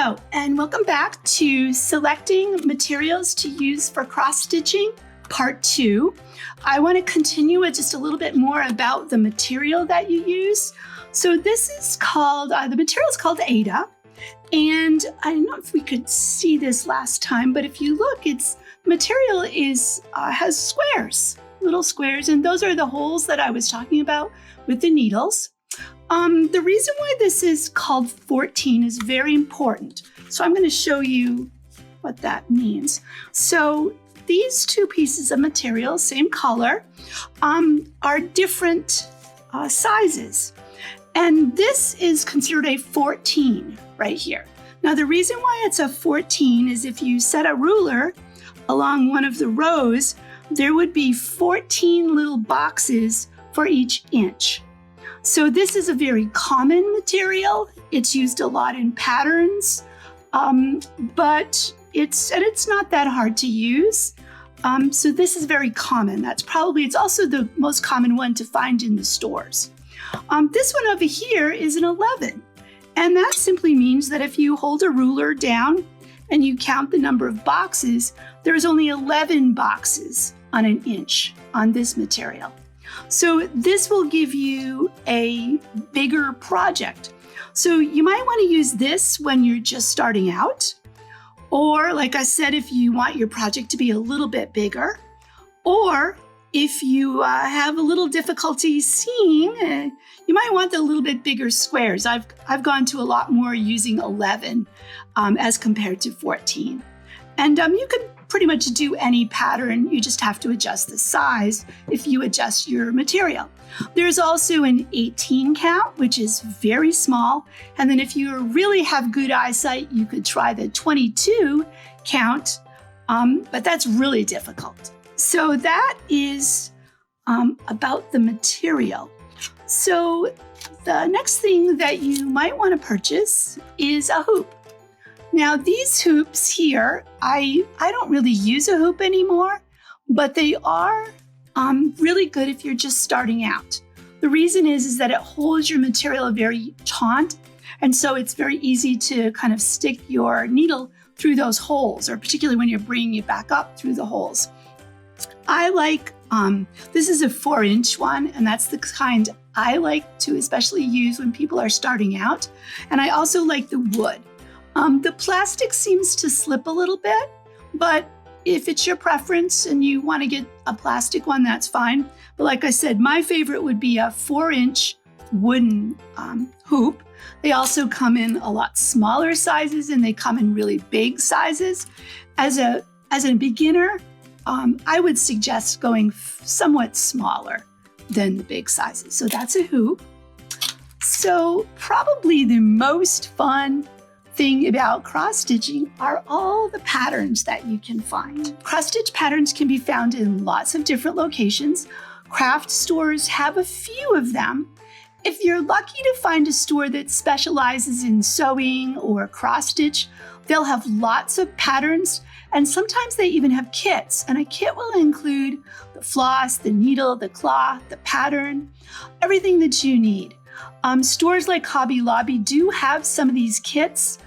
Hello, and welcome back to Selecting Materials to Use for Cross-Stitching, Part 2. I want to continue with just a little bit more about the material that you use. So this is called, the material is called Ada, and I don't know if we could see this last time, but if you look, its material has squares, little squares, and those are the holes that I was talking about with the needles. The reason why this is called 14 is very important. So I'm going to show you what that means. So these two pieces of material, same color, are different sizes. And this is considered a 14 right here. Now the reason why it's a 14 is if you set a ruler along one of the rows, there would be 14 little boxes for each inch. So this is a very common material. It's used a lot in patterns, but it's not that hard to use. So this is very common. It's also the most common one to find in the stores. This one over here is an 11. And that simply means that if you hold a ruler down and you count the number of boxes, there's only 11 boxes on an inch on this material. So this will give you a bigger project. So you might want to use this when you're just starting out, or like I said, if you want your project to be a little bit bigger, or if you have a little difficulty seeing, you might want a little bit bigger squares. I've gone to a lot more using 11 as compared to 14. And you can pretty much do any pattern. You just have to adjust the size if you adjust your material. There's also an 18 count, which is very small. And then if you really have good eyesight, you could try the 22 count, but that's really difficult. So that is about the material. So the next thing that you might want to purchase is a hoop. Now these hoops here, I don't really use a hoop anymore, but they are really good if you're just starting out. The reason is that it holds your material very taut, and so it's very easy to kind of stick your needle through those holes, or particularly when you're bringing it back up through the holes. I like, this is a 4-inch one, and that's the kind I like to especially use when people are starting out. And I also like the wood. The plastic seems to slip a little bit, but if it's your preference and you want to get a plastic one, that's fine. But like I said, my favorite would be a 4-inch wooden hoop. They also come in a lot smaller sizes, and they come in really big sizes. As a beginner, I would suggest going somewhat smaller than the big sizes. So that's a hoop. So probably the most fun thing about cross-stitching are all the patterns that you can find. Cross-stitch patterns can be found in lots of different locations. Craft stores have a few of them. If you're lucky to find a store that specializes in sewing or cross-stitch, they'll have lots of patterns, and sometimes they even have kits. And a kit will include the floss, the needle, the cloth, the pattern, everything that you need. Stores like Hobby Lobby do have some of these kits,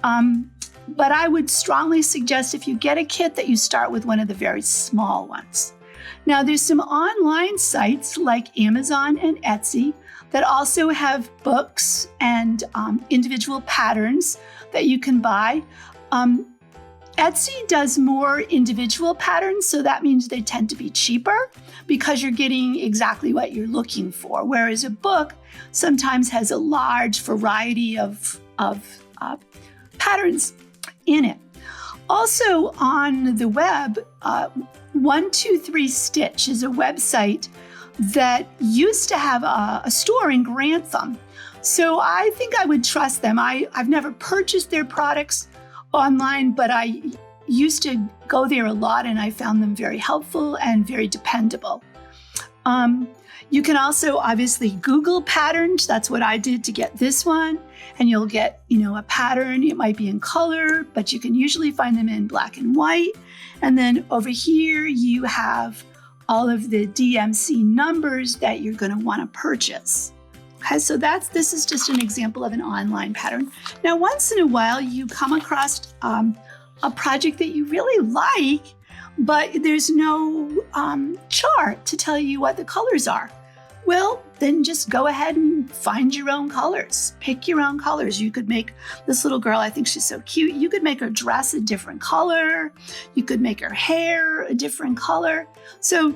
but I would strongly suggest if you get a kit that you start with one of the very small ones. Now there's some online sites like Amazon and Etsy that also have books and individual patterns that you can buy. Etsy does more individual patterns, so that means they tend to be cheaper because you're getting exactly what you're looking for, whereas a book sometimes has a large variety of patterns in it. Also on the web, 123 Stitch is a website that used to have a store in Grantham. So I think I would trust them. I've never purchased their products online, but I used to go there a lot, and I found them very helpful and very dependable. You can also obviously Google patterns. That's what I did to get this one. And you'll get, a pattern. It might be in color, but you can usually find them in black and white. And then over here, you have all of the DMC numbers that you're going to want to purchase. Okay, so this is just an example of an online pattern. Now, once in a while, you come across a project that you really like, but there's no chart to tell you what the colors are. Well, then just go ahead and find your own colors. Pick your own colors. You could make this little girl, I think she's so cute. You could make her dress a different color. You could make her hair a different color. So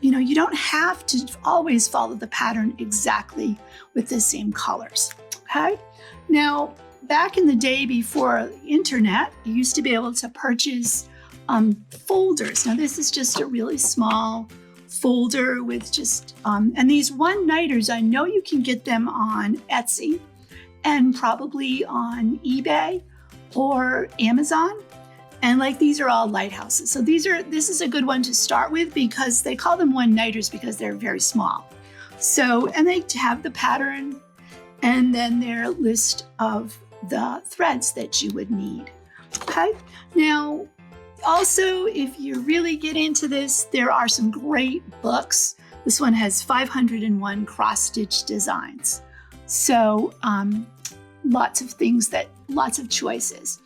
you don't have to always follow the pattern exactly with the same colors, okay? Now, back in the day before the internet, you used to be able to purchase folders. Now, this is just a really small folder with just, and these one-nighters, I know you can get them on Etsy and probably on eBay or Amazon. And these are all lighthouses. So this is a good one to start with because they call them one-nighters because they're very small. So, and they have the pattern and then their list of the threads that you would need. Okay. Now, also, if you really get into this, there are some great books. This one has 501 cross-stitch designs. So lots of choices.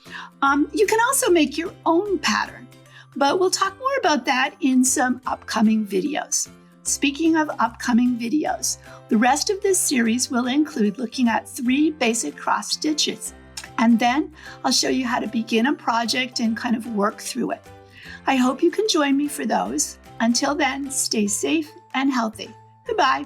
You can also make your own pattern, but we'll talk more about that in some upcoming videos. Speaking of upcoming videos, the rest of this series will include looking at 3 basic cross stitches. And then I'll show you how to begin a project and kind of work through it. I hope you can join me for those. Until then, stay safe and healthy. Goodbye.